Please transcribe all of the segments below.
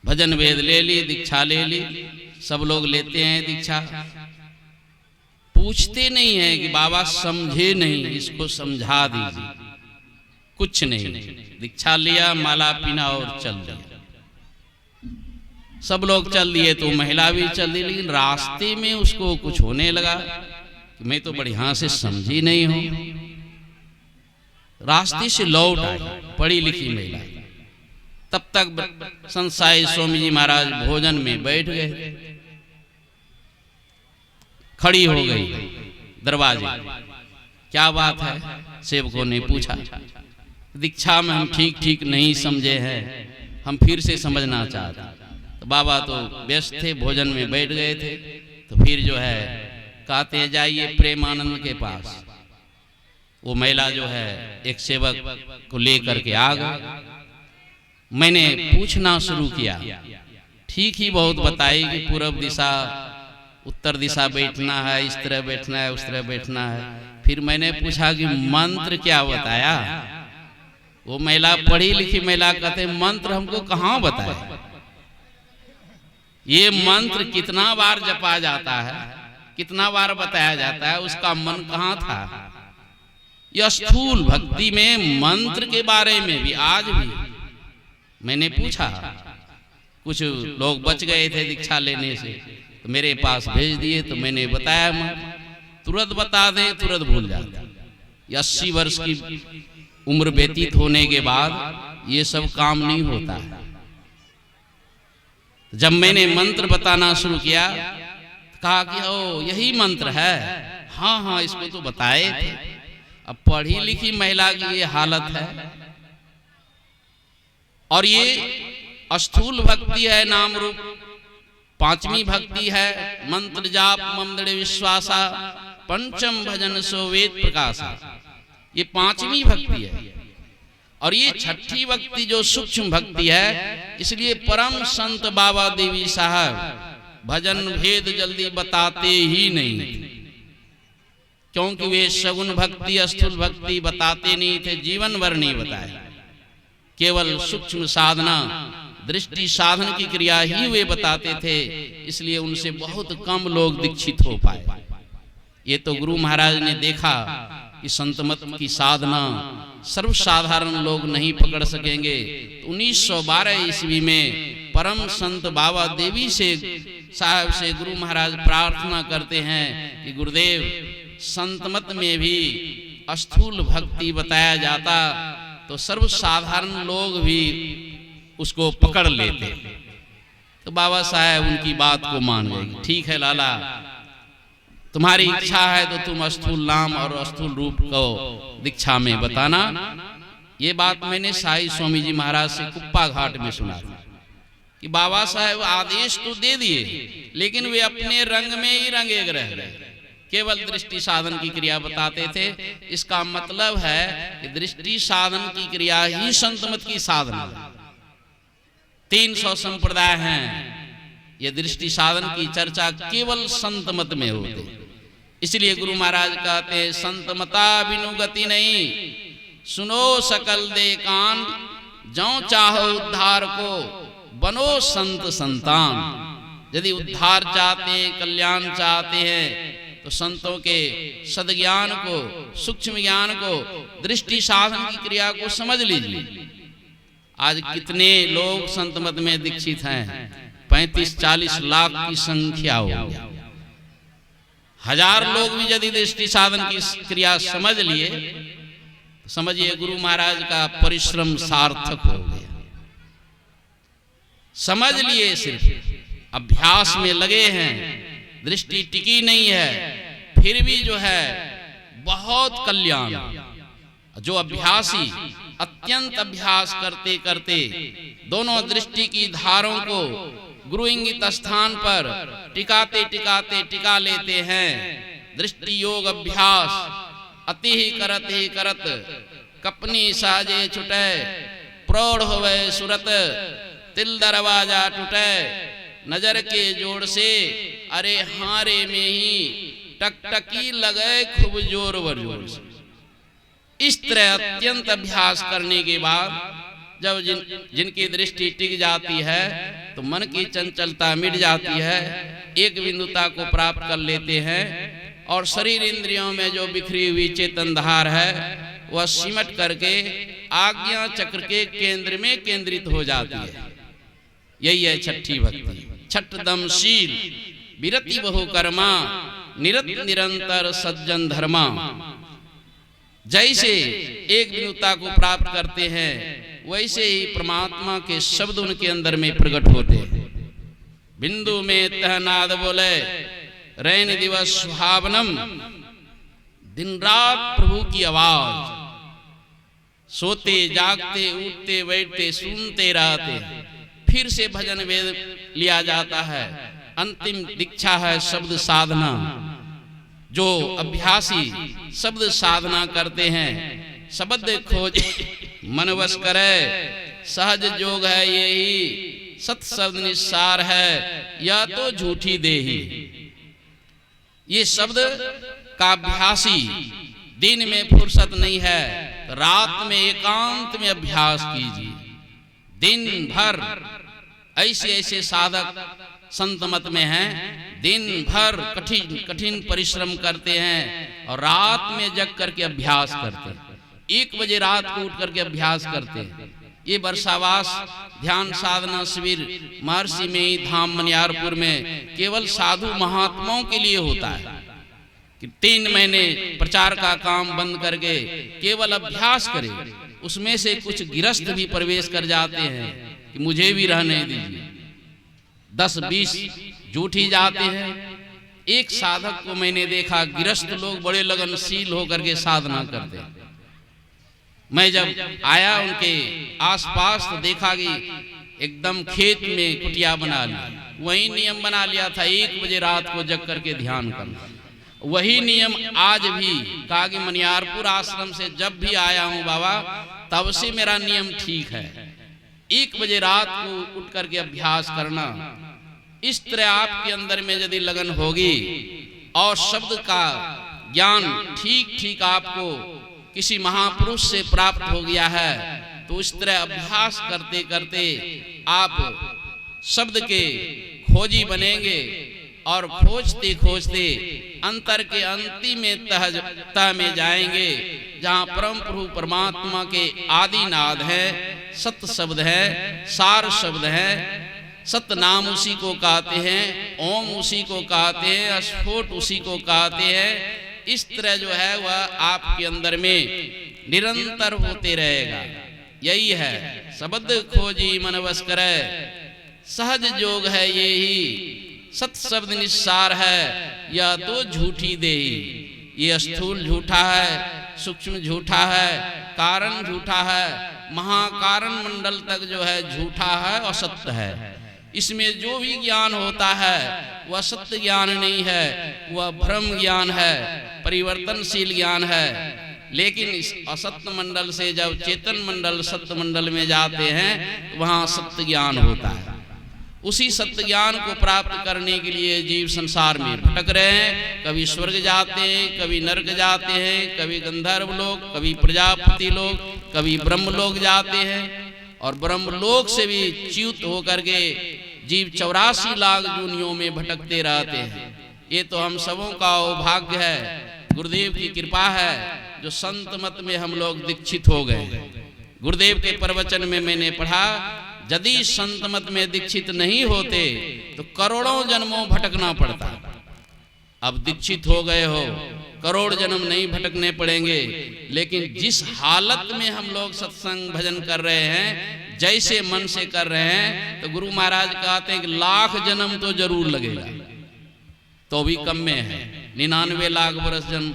भजन वेद ले ली, दीक्षा ले ली, सब लोग लेते हैं दीक्षा, पूछते नहीं है कि बाबा समझे नहीं, इसको समझा दीजिए। कुछ नहीं, दीक्षा लिया, माला पीना और चल दिया। सब लोग चल दिए तो महिला भी चल दी, लेकिन रास्ते में उसको कुछ होने लगा कि मैं तो बढ़िया से समझी नहीं हूं। रास्ते से लौट आई पढ़ी लिखी महिला। तब तक संत साई स्वामी जी महाराज भोजन में बैठ गए। खड़ी हो गई दरवाजे, क्या बात है? सेवकों ने पूछा, दीक्षा में हम ठीक ठीक नहीं समझे हैं, हम फिर से समझना चाहते। तो बाबा तो व्यस्त थे, भोजन में बैठ गए थे। तो फिर जो है कहते जाइए प्रेमानंद के पास। वो महिला जो है एक सेवक को लेकर के आ गई। मैंने पूछना शुरू किया, ठीक ही बहुत बताई कि पूर्व दिशा उत्तर दिशा बैठना है, इस तरह बैठना है, उस तरह बैठना है। फिर मैंने पूछा कि मंत्र क्या बताया? वो महिला पढ़ी लिखी महिला कहते मंत्र हमको कहाँ बताया? ये मंत्र कितना बार जपा जाता है, कितना बार बताया जाता है, उसका मन कहाँ था? यह स्थूल भक्ति में मंत्र के बारे में भी आज भी मैंने पूछा। कुछ लोग बच गए थे दीक्षा लेने से, तो मेरे पास भेज दिए। तो मैंने बताया, तुरंत बता दें तुरंत भूल जाते। 80 वर्ष की उम्र व्यतीत होने के बाद ये सब काम नहीं होता है। जब मैंने मंत्र बताना शुरू किया, कहा कि ओ यही मंत्र है। हाँ हाँ, इसको तो बताए थे। अब पढ़ी लिखी महिला की ये हालत है। और ये स्थूल भक्ति है, नाम रूप। पांचवी भक्ति है मंत्र जाप मम दृढ़ विश्वासा, पंचम भजन सो वेद प्रकाशा। ये पांचवी भक्ति है। और ये छठी भक्ति जो सूक्ष्म भक्ति है, इसलिए परम संत बाबा देवी साहब भजन भेद जल्दी बताते ही नहीं, क्योंकि वे सगुण भक्ति स्थूल भक्ति बताते नहीं थे, जीवन भर नहीं बताए। केवल सूक्ष्म साधना दृष्टि साधन की क्रिया ही वे बताते थे, इसलिए उनसे बहुत कम लोग दीक्षित हो पाए। ये तो गुरु महाराज ने देखा कि संतमत की साधना सर्वसाधारण लोग नहीं पकड़ सकेंगे। तो 1912 ईस्वी में परम संत बाबा देवी से साहब से गुरु महाराज प्रार्थना करते हैं कि गुरुदेव, संतमत में भी स्थूल भक्ति बताया जाता तो सर्वसाधारण लोग भी उसको पकड़ लेते। तो बाबा साहब उनकी बात को मान गए। ठीक है लाला, तुम्हारी इच्छा है तो तुम स्थूल नाम और स्थूल रूप को दीक्षा में बताना। ये बात मैंने साई स्वामी जी महाराज से कुप्पा घाट में सुना था कि बाबा साहब आदेश तो दे दिए, लेकिन वे अपने रंग में ही रंगे रह गए। केवल दृष्टि साधन की क्रिया बताते थे। इसका मतलब है कि दृष्टि साधन की क्रिया ही संतमत की साधना। 300 संप्रदाय हैं। ये दृष्टि साधन की चर्चा केवल संतमत में होती। इसलिए गुरु महाराज कहते हैं, संतमता बिनु गति नहीं, सुनो सकल दे कान, जौ चाहो उद्धार को बनो संत संतान। यदि उद्धार चाहते हैं, कल्याण चाहते हैं, तो संतों के सद्ज्ञान को, सूक्ष्म ज्ञान को, दृष्टि साधन की क्रिया को समझ लीजिए। आज कितने लोग संतमत में दीक्षित हैं? 35-40 लाख की संख्या हो गया। 1000 लोग भी यदि दृष्टि साधन की क्रिया समझ लिए, तो समझिए गुरु महाराज का परिश्रम सार्थक हो गया। समझ लिए, सिर्फ अभ्यास में लगे हैं, दृष्टि टिकी नहीं है, फिर भी जो है बहुत कल्याण। जो अभ्यासी अत्यंत अभ्यास करते करते दोनों दृष्टि की धारों को गुरु इंगित स्थान पर टिकाते टिकाते टिका लेते हैं। दृष्टि योग अभ्यास अति ही करत कपनी साजे छुटे, प्रौढ़ होवे सुरत तिल दरवाजा टूटे, नजर के जोड़ से अरे हारे में ही टकटकी लगे खूब जोर व जोर से। इस तरह अत्यंत अभ्यास करने के बाद जब जिनकी दृष्टि टिक जाती है तो मन की चंचलता मिट जाती है, एक बिंदुता को प्राप्त कर लेते हैं और शरीर इंद्रियों में जो बिखरी हुई चेतन धार है वह सिमट करके आज्ञा चक्र के केंद्र में केंद्रित हो जाती है। यही है छठी भक्ति। छठ दमशील विरति बहु कर्मा निरत निरंतर सज्जन धर्मा। जैसे एक बिंदुता को प्राप्त करते हैं वैसे ही परमात्मा के शब्द उनके अंदर में प्रकट होते हैं। बिंदु में तह नाद बोले रैन दिवस सुहावनम, दिन रात प्रभु की आवाज, सोते जागते उठते बैठते सुनते रहते। फिर से भजन वेद लिया जाता है। अंतिम दीक्षा है शब्द साधना। जो अभ्यासी शब्द साधना करते हैं, शब्द खोज मन वश करे, सहज जोग है यही, सत शब्द निस्सार है या तो झूठी देही। ये शब्द का अभ्यासी दिन में फुर्सत नहीं है, रात में एकांत में अभ्यास कीजिए। दिन भर ऐसे ऐसे साधक संत मत में हैं, दिन भर कठिन कठिन परिश्रम करते हैं और रात में जग करके अभ्यास करते हैं। 1 बजे रात को उठ करके अभ्यास करते हैं। ये वर्षावास ध्यान साधना शिविर महर्षि में ही धाम मनियारपुर में केवल साधु महात्माओं के लिए होता है कि 3 महीने प्रचार का काम बंद करके केवल अभ्यास करें। उसमें से कुछ गिरस्थ भी प्रवेश कर जाते हैं कि मुझे भी रहने दीजिए। 10-20 जूठी जाते हैं। एक साधक को मैंने देखा, गिरस्थ लोग बड़े लगनशील होकर के साधना करते हैं। मैं जब आया उनके आसपास तो देखा कि एकदम खेत में कुटिया बना ली। वही नियम बना लिया था 1 बजे रात को जग करके ध्यान करना। वही नियम आज भी कहा कि मनियारपुर आश्रम से जब भी आया हूँ बाबा तब से मेरा नियम ठीक है। 1 बजे रात को उठ करके अभ्यास करना। इस तरह आपके अंदर में यदि लगन होगी और शब्द का ज्ञान ठीक ठीक आपको किसी महापुरुष से प्राप्त हो गया है तो इस तरह अभ्यास करते करते आप शब्द के खोजी बनेंगे और खोजते खोजते अंतर के अंतिम में तह में जाएंगे जहाँ परम प्रभु परमात्मा के आदि नाद है, सत्य शब्द है, सार शब्द है। सत्य नाम उसी को कहते हैं, ओम उसी को कहते हैं, स्फोट उसी को कहते हैं। इस तरह जो है वह आपके अंदर में निरंतर होते रहेगा। यही है शब्द खोजी मन वश करे, सहज जोग है यही, सत शब्द निस्सार है या तो झूठी देही। ये स्थूल झूठा है, सूक्ष्म झूठा है, कारण झूठा है, महाकारण मंडल तक जो है झूठा है, असत्य है। इसमें जो भी ज्ञान होता है वह सत्य ज्ञान नहीं है, वह भ्रम ज्ञान है, परिवर्तनशील ज्ञान है। लेकिन इस असत्य मंडल से जब चेतन मंडल सत्य मंडल में जाते हैं वहां सत्य ज्ञान होता है। उसी सत्य ज्ञान को प्राप्त करने के लिए जीव संसार में भटक रहे हैं। कभी स्वर्ग जाते हैं, कभी नरक जाते हैं, कभी गंधर्व लोग, कभी प्रजापति लोग, कभी ब्रह्म लोग जाते हैं। और ब्रह्म लोक से भी च्युत होकर के जीव 84 लाख योनियों में भटकते रहते हैं। ये तो हम सबों का सौभाग्य है, गुरुदेव की कृपा है जो संत मत में हम लोग दीक्षित हो गए। गुरुदेव के प्रवचन में मैंने पढ़ा, यदि संत मत में दीक्षित नहीं होते तो करोड़ों जन्मों भटकना पड़ता। अब दीक्षित हो गए हो, करोड़ जन्म नहीं भटकने पड़ेंगे। लेकिन जिस हालत में हम लोग सत्संग भजन कर रहे हैं, जैसे मन से कर रहे हैं, तो गुरु महाराज कहते हैं कि लाख जन्म तो जरूर लगेगा। तो भी कम में है, 99 लाख वर्ष जन्म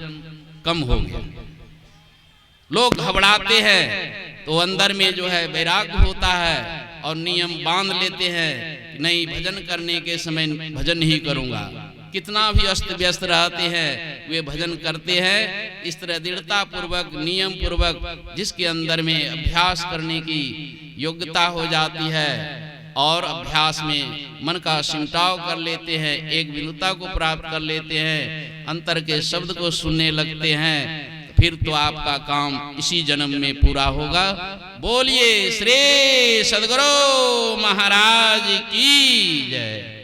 कम हो गया। लोग घबराते हैं तो अंदर में जो है वैराग्य होता है और नियम बांध लेते हैं, नहीं भजन करने के समय भजन ही करूंगा। कितना भी अस्त व्यस्त रहते हैं वे भजन करते हैं। इस तरह दृढ़ता पूर्वक नियम पूर्वक जिसके अंदर में अभ्यास करने की योग्यता हो जाती है और अभ्यास में मन का सिमटाव कर लेते हैं, एक विनुता को प्राप्त कर लेते हैं, अंतर के शब्द को सुनने लगते हैं, फिर तो आपका काम इसी जन्म में पूरा होगा। बोलिए श्री सद्गुरु महाराज की जय।